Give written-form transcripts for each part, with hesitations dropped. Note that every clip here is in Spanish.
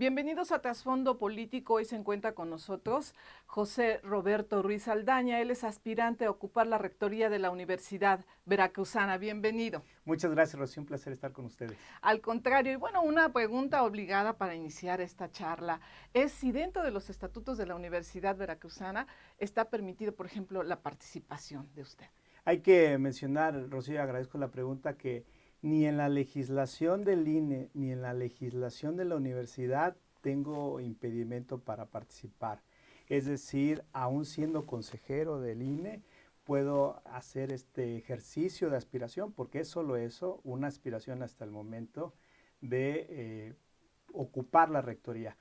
Bienvenidos a Trasfondo Político. Hoy se encuentra con nosotros José Roberto Ruiz Aldaña. Él es aspirante a ocupar la rectoría de la Universidad Veracruzana. Bienvenido. Muchas gracias, Rocío. Un placer estar con ustedes. Al contrario, y bueno, una pregunta obligada para iniciar esta charla es si dentro de los estatutos de la Universidad Veracruzana está permitido, por ejemplo, la participación de usted. Hay que mencionar, Rocío, agradezco la pregunta, que ni en la legislación del INE ni en la legislación de la universidad tengo impedimento para participar. Es decir, aún siendo consejero del INE, puedo hacer este ejercicio de aspiración, porque es solo eso, una aspiración hasta el momento de ocupar la rectoría.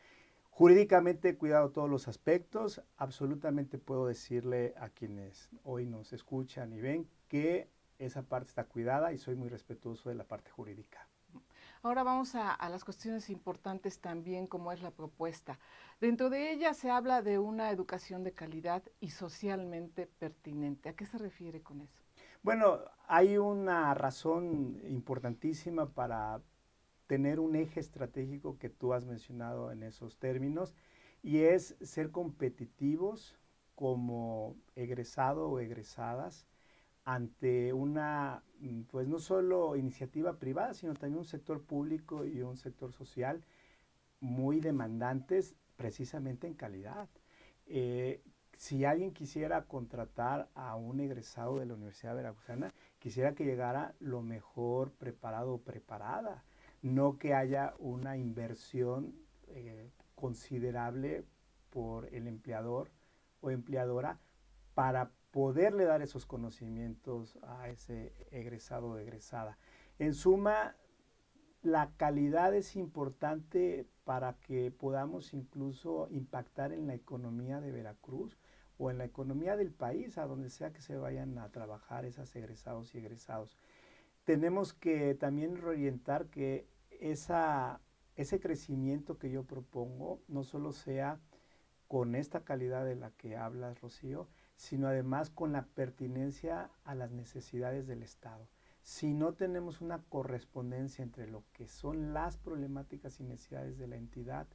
Jurídicamente he cuidado todos los aspectos, absolutamente puedo decirle a quienes hoy nos escuchan y ven que esa parte está cuidada y soy muy respetuoso de la parte jurídica. Ahora vamos a las cuestiones importantes también, como es la propuesta. Dentro de ella se habla de una educación de calidad y socialmente pertinente. ¿A qué se refiere con eso? Bueno, hay una razón importantísima para tener un eje estratégico que tú has mencionado en esos términos, y es ser competitivos como egresado o egresadas ante una, pues no solo iniciativa privada, sino también un sector público y un sector social muy demandantes precisamente en calidad. Si alguien quisiera contratar a un egresado de la Universidad Veracruzana, quisiera que llegara lo mejor preparado o preparada, no que haya una inversión considerable por el empleador o empleadora para poderle dar esos conocimientos a ese egresado o egresada. En suma, la calidad es importante para que podamos incluso impactar en la economía de Veracruz o en la economía del país, a donde sea que se vayan a trabajar esas egresados y egresados. Tenemos que también reorientar que ese crecimiento que yo propongo no solo sea con esta calidad de la que hablas, Rocío, sino además con la pertinencia a las necesidades del Estado. Si no tenemos una correspondencia entre lo que son las problemáticas y necesidades de la entidad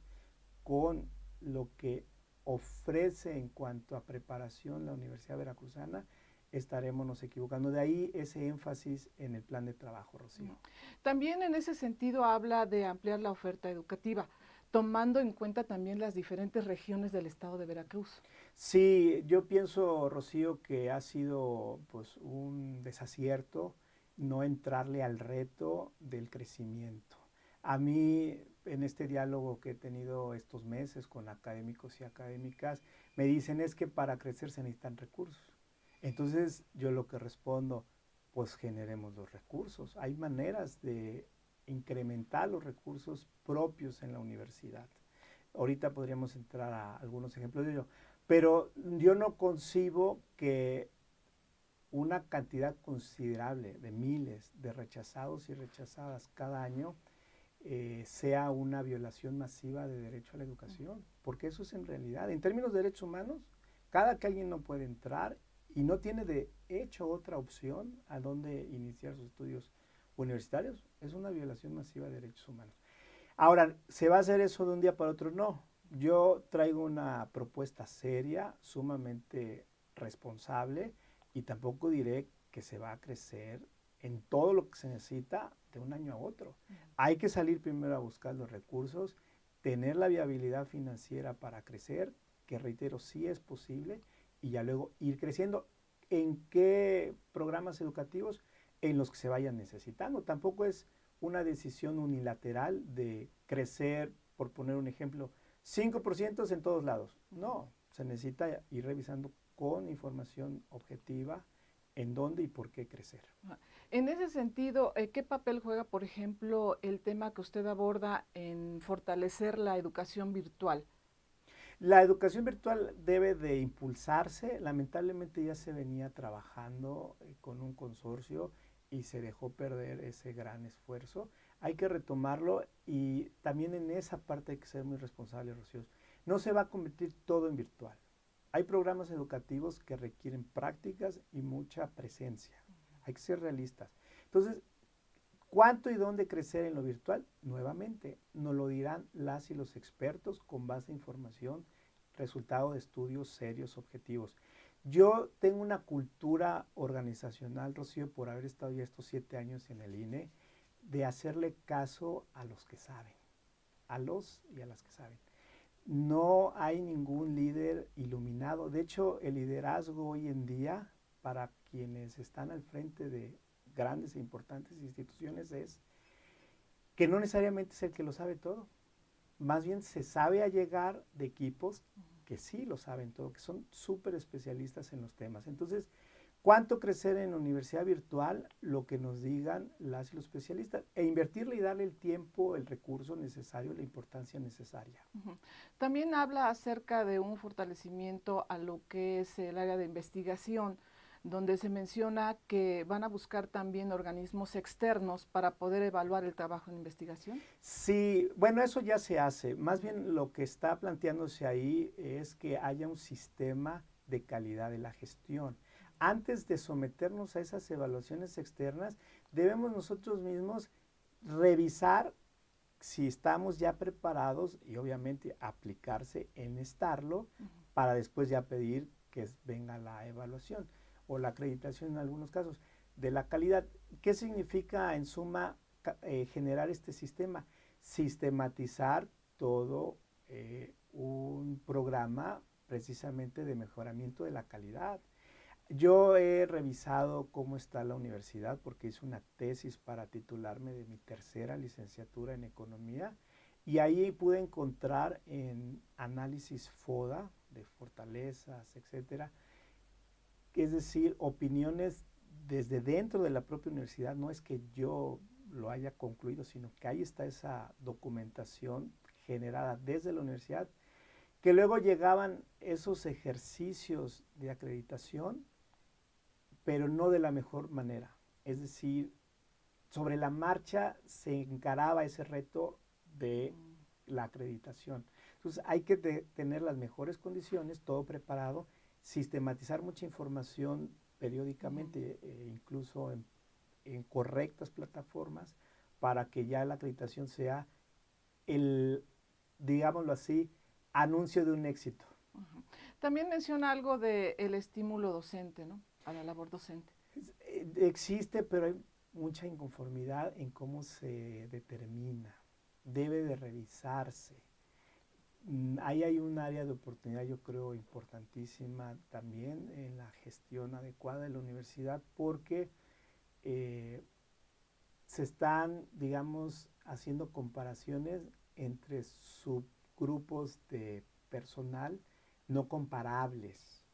con lo que ofrece en cuanto a preparación la Universidad Veracruzana, estaremos nos equivocando. De ahí ese énfasis en el plan de trabajo, Rocío. También en ese sentido habla de ampliar la oferta educativa, tomando en cuenta también las diferentes regiones del estado de Veracruz. Sí, yo pienso, Rocío, que ha sido pues un desacierto no entrarle al reto del crecimiento. A mí, en este diálogo que he tenido estos meses con académicos y académicas, me dicen es que para crecer se necesitan recursos. Entonces, yo lo que respondo, pues generemos los recursos. Hay maneras de incrementar los recursos propios en la universidad. Ahorita podríamos entrar a algunos ejemplos de ello. Pero yo no concibo que una cantidad considerable de miles de rechazados y rechazadas cada año sea una violación masiva de derecho a la educación, porque eso es en realidad, en términos de derechos humanos, cada que alguien no puede entrar y no tiene de hecho otra opción a donde iniciar sus estudios universitarios, es una violación masiva de derechos humanos. Ahora, ¿se va a hacer eso de un día para otro? No. Yo traigo una propuesta seria, sumamente responsable, y tampoco diré que se va a crecer en todo lo que se necesita de un año a otro. Hay que salir primero a buscar los recursos, tener la viabilidad financiera para crecer, que reitero, sí es posible, y ya luego ir creciendo. ¿En qué programas educativos? En los que se vayan necesitando. Tampoco es una decisión unilateral de crecer, por poner un ejemplo, 5% en todos lados. No, se necesita ir revisando con información objetiva en dónde y por qué crecer. En ese sentido, ¿qué papel juega, por ejemplo, el tema que usted aborda en fortalecer la educación virtual? La educación virtual debe de impulsarse. Lamentablemente ya se venía trabajando con un consorcio y se dejó perder ese gran esfuerzo. Hay que retomarlo, y también en esa parte hay que ser muy responsables, Rocío. No se va a convertir todo en virtual. Hay programas educativos que requieren prácticas y mucha presencia. Hay que ser realistas. Entonces, ¿Cuánto y dónde crecer en lo virtual? Nuevamente, nos lo dirán las y los expertos con base a información, resultado de estudios serios, objetivos. Yo tengo una cultura organizacional, Rocío, por haber estado ya estos 7 años en el INE, de hacerle caso a los que saben, a los y a las que saben. No hay ningún líder iluminado. De hecho, el liderazgo hoy en día, para quienes están al frente de grandes e importantes instituciones, es que no necesariamente es el que lo sabe todo. Más bien se sabe allegar de equipos que sí lo saben todo, que son súper especialistas en los temas. Entonces, ¿cuánto crecer en universidad virtual? Lo que nos digan las y los especialistas. E invertirle y darle el tiempo, el recurso necesario, la importancia necesaria. También habla acerca de un fortalecimiento a lo que es el área de investigación, donde se menciona que van a buscar también organismos externos para poder evaluar el trabajo en investigación. Sí, bueno, eso ya se hace. Más bien lo que está planteándose ahí es que haya un sistema de calidad de la gestión. Antes de someternos a esas evaluaciones externas, debemos nosotros mismos revisar si estamos ya preparados y obviamente aplicarse en estarlo para después ya pedir que venga la evaluación o la acreditación en algunos casos de la calidad. ¿Qué significa en suma generar este sistema? Sistematizar todo un programa precisamente de mejoramiento de la calidad. Yo he revisado cómo está la universidad porque hice una tesis para titularme de mi tercera licenciatura en economía y ahí pude encontrar en análisis FODA de fortalezas, etcétera, es decir, opiniones desde dentro de la propia universidad. No es que yo lo haya concluido, sino que ahí está esa documentación generada desde la universidad, que luego llegaban esos ejercicios de acreditación pero no de la mejor manera. Es decir, sobre la marcha se encaraba ese reto de la acreditación. Entonces hay que tener las mejores condiciones, todo preparado, sistematizar mucha información periódicamente, incluso en correctas plataformas, para que ya la acreditación sea el, digámoslo así, anuncio de un éxito. Ujú. También menciona algo del estímulo docente, ¿no? A la labor docente. Existe, pero hay mucha inconformidad en cómo se determina. Debe de revisarse. Ahí hay un área de oportunidad, yo creo, importantísima también en la gestión adecuada de la universidad, porque eh, se están, digamos, haciendo comparaciones entre subgrupos de personal no comparables.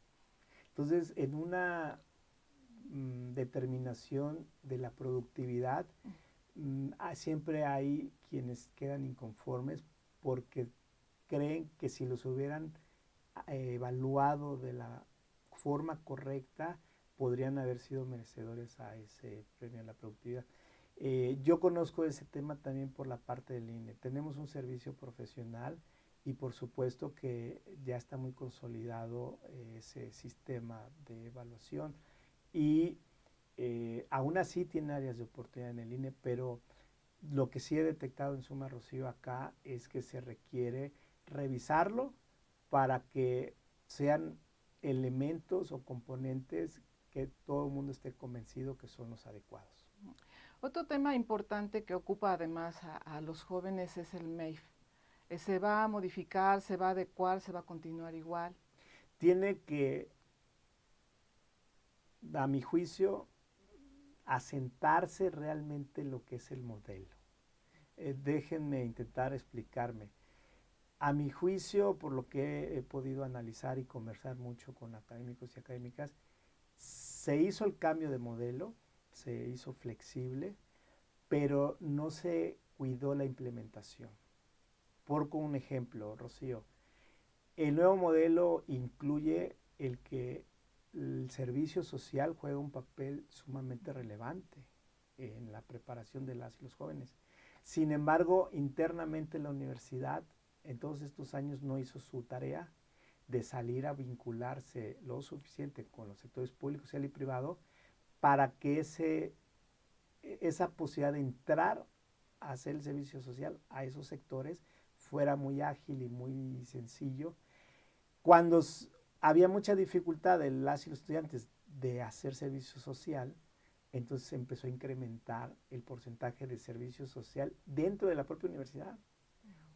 Entonces, en una determinación de la productividad, siempre hay quienes quedan inconformes porque creen que si los hubieran evaluado de la forma correcta, podrían haber sido merecedores a ese premio a la productividad. Yo conozco ese tema también por la parte del INE. Tenemos un servicio profesional y por supuesto que ya está muy consolidado ese sistema de evaluación y aún así tiene áreas de oportunidad en el INE, pero lo que sí he detectado en suma, Rocío, acá es que se requiere revisarlo para que sean elementos o componentes que todo el mundo esté convencido que son los adecuados. Otro tema importante que ocupa además a los jóvenes es el MEIF. ¿Se va a modificar, se va a adecuar, se va a continuar igual? Tiene que, a mi juicio, asentarse realmente lo que es el modelo. Déjenme intentar explicarme. A mi juicio, por lo que he podido analizar y conversar mucho con académicos y académicas, se hizo el cambio de modelo, se hizo flexible, pero no se cuidó la implementación. Por un ejemplo, Rocío, el nuevo modelo incluye el que el servicio social juega un papel sumamente relevante en la preparación de las y los jóvenes. Sin embargo, internamente la universidad en todos estos años no hizo su tarea de salir a vincularse lo suficiente con los sectores público, social y privado para que ese esa posibilidad de entrar a hacer el servicio social a esos sectores fuera muy ágil y muy sencillo. Cuando había mucha dificultad de las y los estudiantes de hacer servicio social, entonces se empezó a incrementar el porcentaje de servicio social dentro de la propia universidad.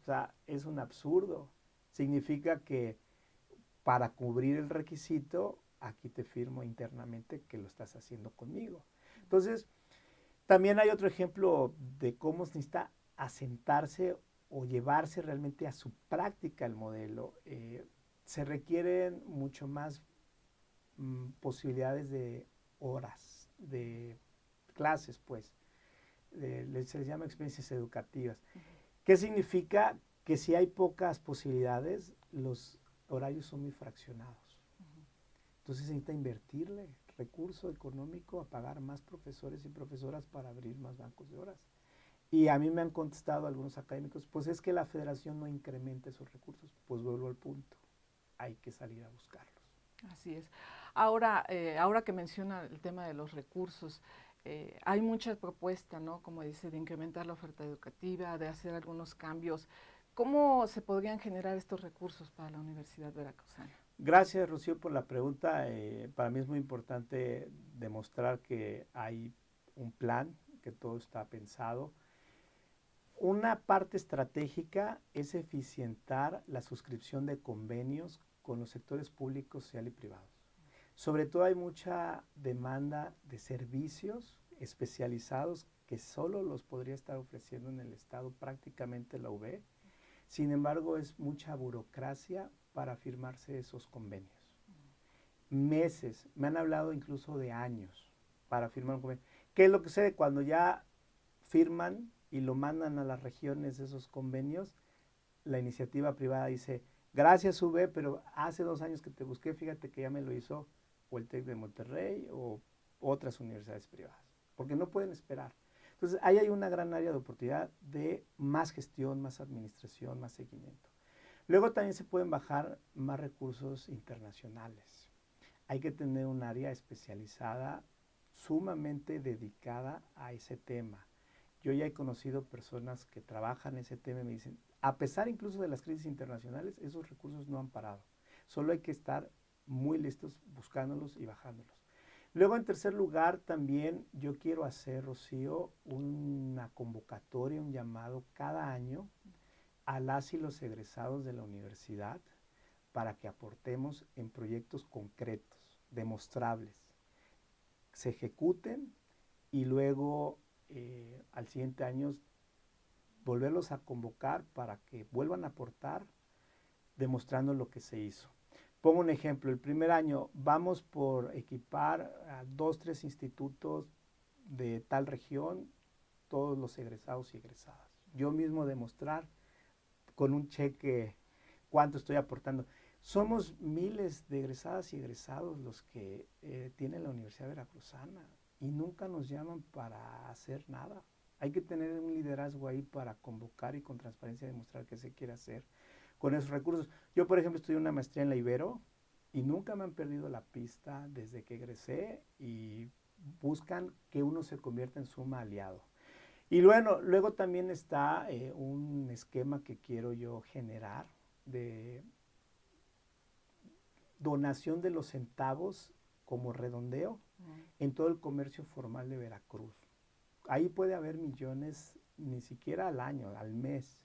O sea, es un absurdo. Significa que para cubrir el requisito, aquí te firmo internamente que lo estás haciendo conmigo. Entonces, también hay otro ejemplo de cómo se necesita asentarse o llevarse realmente a su práctica el modelo. Se requieren mucho más posibilidades de horas, de clases, pues. Se les llama experiencias educativas. ¿Qué significa? Que si hay pocas posibilidades, los horarios son muy fraccionados. Entonces se necesita invertirle recurso económico a pagar más profesores y profesoras para abrir más bancos de horas. Y a mí me han contestado algunos académicos, pues es que la federación no incrementa esos recursos. Pues vuelvo al punto, hay que salir a buscarlos. Así es. Ahora que menciona el tema de los recursos, hay muchas propuestas, ¿no? Como dice, de incrementar la oferta educativa, de hacer algunos cambios. ¿Cómo se podrían generar estos recursos para la Universidad Veracruzana? Gracias, Rocío, por la pregunta. Para mí es muy importante demostrar que hay un plan, que todo está pensado. Una parte estratégica es eficientar la suscripción de convenios con los sectores públicos, social y privados. Sobre todo hay mucha demanda de servicios especializados que solo los podría estar ofreciendo en el Estado prácticamente la UB. Sin embargo, es mucha burocracia para firmarse esos convenios. Meses, me han hablado incluso de años para firmar un convenio. ¿Qué es lo que sucede cuando ya firman y lo mandan a las regiones esos convenios? La iniciativa privada dice, gracias UB, pero hace 2 años que te busqué, fíjate que ya me lo hizo o el TEC de Monterrey o otras universidades privadas, porque no pueden esperar. Entonces, ahí hay una gran área de oportunidad de más gestión, más administración, más seguimiento. Luego también se pueden bajar más recursos internacionales. Hay que tener un área especializada sumamente dedicada a ese tema. Yo ya he conocido personas que trabajan ese tema y me dicen, a pesar incluso de las crisis internacionales, esos recursos no han parado. Solo hay que estar muy listos buscándolos y bajándolos. Luego, en tercer lugar, también yo quiero hacer, Rocío, una convocatoria, un llamado cada año a las y los egresados de la universidad para que aportemos en proyectos concretos, demostrables, se ejecuten y luego al siguiente año volverlos a convocar para que vuelvan a aportar demostrando lo que se hizo. Pongo un ejemplo, el primer año vamos por equipar a 2, 3 institutos de tal región, todos los egresados y egresadas. Yo mismo demostrar con un cheque cuánto estoy aportando. Somos miles de egresadas y egresados los que tiene la Universidad Veracruzana y nunca nos llaman para hacer nada. Hay que tener un liderazgo ahí para convocar y con transparencia demostrar qué se quiere hacer con esos recursos. Yo, por ejemplo, estudié una maestría en la Ibero y nunca me han perdido la pista desde que egresé y buscan que uno se convierta en suma aliado. Y bueno, luego también está un esquema que quiero yo generar de donación de los centavos como redondeo en todo el comercio formal de Veracruz. Ahí puede haber millones, ni siquiera al año, al mes,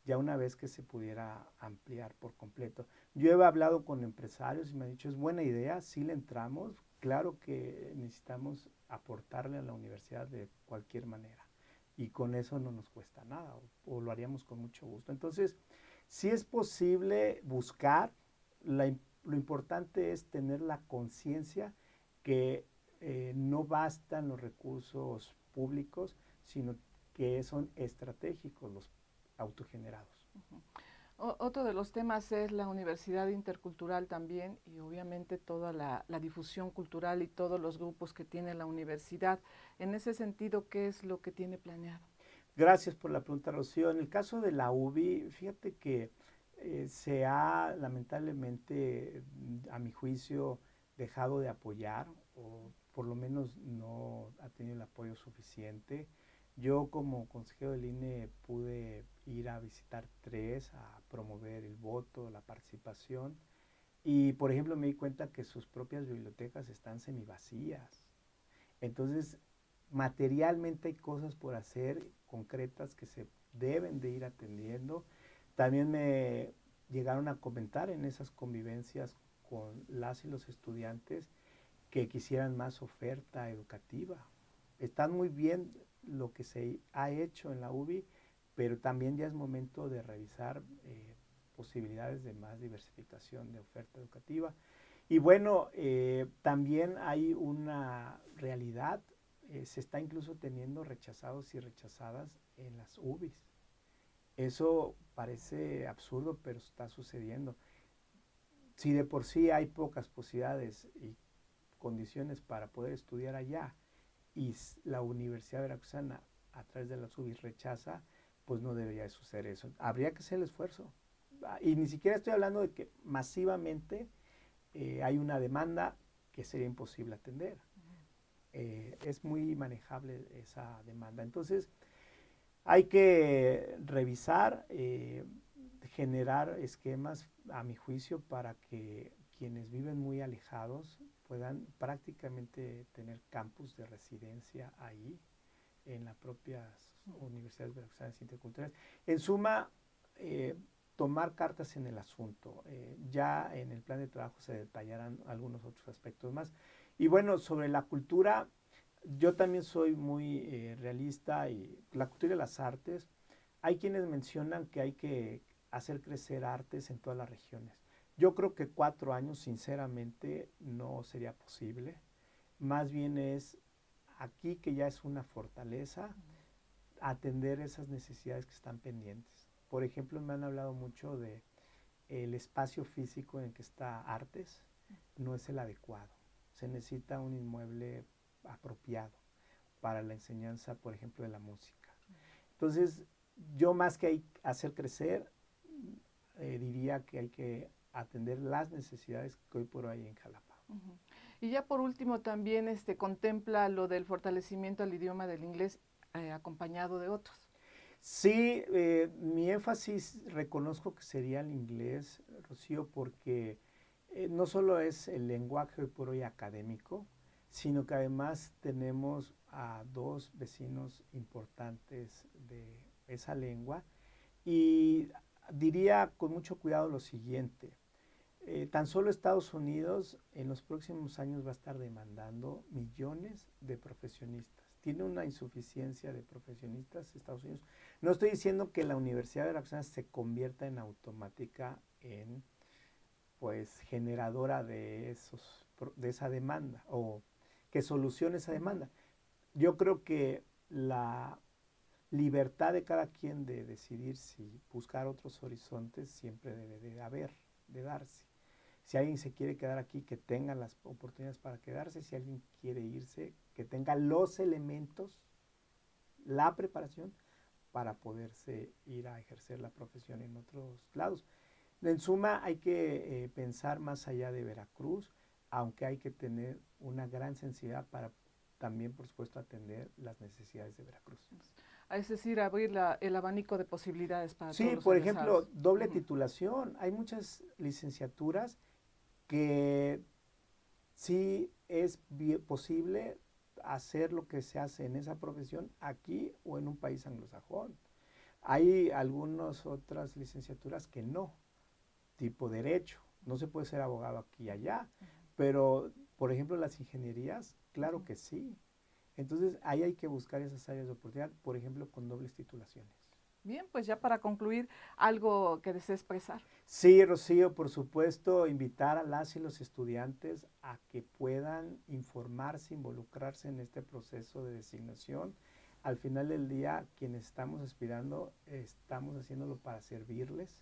ya una vez que se pudiera ampliar por completo. Yo he hablado con empresarios y me han dicho, es buena idea, sí le entramos, claro que necesitamos aportarle a la universidad de cualquier manera. Y con eso no nos cuesta nada, o lo haríamos con mucho gusto. Entonces, sí es posible buscar, lo importante es tener la conciencia que no bastan los recursos públicos, sino que son estratégicos los autogenerados. Otro de los temas es la universidad intercultural también y obviamente toda la difusión cultural y todos los grupos que tiene la universidad. En ese sentido, ¿qué es lo que tiene planeado? Gracias por la pregunta, Rocío. En el caso de la UBI, fíjate que se ha lamentablemente, a mi juicio, dejado de apoyar o por lo menos no ha tenido el apoyo suficiente. Yo como consejero del INE pude ir a visitar 3, a promover el voto, la participación, y por ejemplo me di cuenta que sus propias bibliotecas están semivacías. Entonces, materialmente hay cosas por hacer concretas que se deben de ir atendiendo. También me llegaron a comentar en esas convivencias con las y los estudiantes que quisieran más oferta educativa. Está muy bien lo que se ha hecho en la UBI, pero también ya es momento de revisar posibilidades de más diversificación de oferta educativa. Y bueno, también hay una realidad, se está incluso teniendo rechazados y rechazadas en las UBIs. Eso parece absurdo, pero está sucediendo. Si de por sí hay pocas posibilidades y condiciones para poder estudiar allá y la Universidad Veracruzana a través de las UBIs rechaza, pues no debería de suceder eso. Habría que hacer el esfuerzo. Y ni siquiera estoy hablando de que masivamente hay una demanda que sería imposible atender. Es muy manejable esa demanda. Entonces, hay que revisar, generar esquemas, a mi juicio, para que quienes viven muy alejados puedan prácticamente tener campus de residencia ahí, en las propias universidades veracruzanas interculturales. En suma, tomar cartas en el asunto. Ya en el plan de trabajo se detallarán algunos otros aspectos más. Y bueno, sobre la cultura, yo también soy muy realista, y la cultura y las artes, hay quienes mencionan que hay que hacer crecer artes en todas las regiones. Yo creo que 4 años, sinceramente, no sería posible. Más bien es aquí, que ya es una fortaleza, atender esas necesidades que están pendientes. Por ejemplo, me han hablado mucho de el espacio físico en el que está Artes, no es el adecuado. Se necesita un inmueble apropiado para la enseñanza, por ejemplo, de la música. Entonces, yo más que hacer crecer, diría que hay que atender las necesidades que hoy por hoy hay en Jalapa. Ujú. Y ya por último también contempla lo del fortalecimiento al idioma del inglés acompañado de otros. Sí, mi énfasis reconozco que sería el inglés, Rocío, porque no solo es el lenguaje hoy por hoy académico, sino que además tenemos a 2 vecinos importantes de esa lengua, y diría con mucho cuidado lo siguiente: tan solo Estados Unidos en los próximos años va a estar demandando millones de profesionistas. Tiene una insuficiencia de profesionistas Estados Unidos. No estoy diciendo que la Universidad de Veracruz se convierta en automática en, pues, generadora de esa demanda, o que solucione esa demanda. Yo creo que la libertad de cada quien de decidir si buscar otros horizontes siempre debe de darse. Si alguien se quiere quedar aquí, que tenga las oportunidades para quedarse. Si alguien quiere irse, que tenga los elementos, la preparación para poderse ir a ejercer la profesión en otros lados. En suma, hay que pensar más allá de Veracruz, aunque hay que tener una gran sensibilidad para también, por supuesto, atender las necesidades de Veracruz. Es decir, abrir el abanico de posibilidades para todos Sí, los por ejemplo, egresados. doble titulación. Hay muchas licenciaturas que sí es posible hacer lo que se hace en esa profesión aquí o en un país anglosajón. Hay algunas otras licenciaturas que no, tipo derecho. No se puede ser abogado aquí y allá, pero por ejemplo las ingenierías, claro que sí. Entonces ahí hay que buscar esas áreas de oportunidad, por ejemplo, con dobles titulaciones. Bien, pues ya para concluir, algo que desee expresar. Sí, Rocío, por supuesto, invitar a las y los estudiantes a que puedan informarse, involucrarse en este proceso de designación. Al final del día, quienes estamos aspirando, estamos haciéndolo para servirles,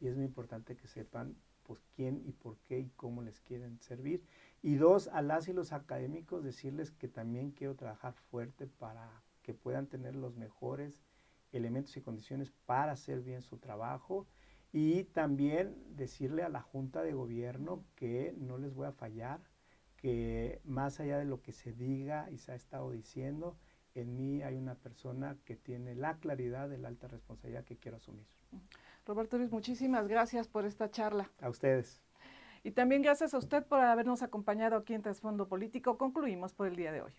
y es muy importante que sepan, pues, quién y por qué y cómo les quieren servir. Y 2, a las y los académicos, decirles que también quiero trabajar fuerte para que puedan tener los mejores elementos y condiciones para hacer bien su trabajo. Y también decirle a la Junta de Gobierno que no les voy a fallar, que más allá de lo que se diga y se ha estado diciendo, en mí hay una persona que tiene la claridad de la alta responsabilidad que quiero asumir. Roberto Ruiz, muchísimas gracias por esta charla. A ustedes. Y también gracias a usted por habernos acompañado aquí en Trasfondo Político. Concluimos por el día de hoy.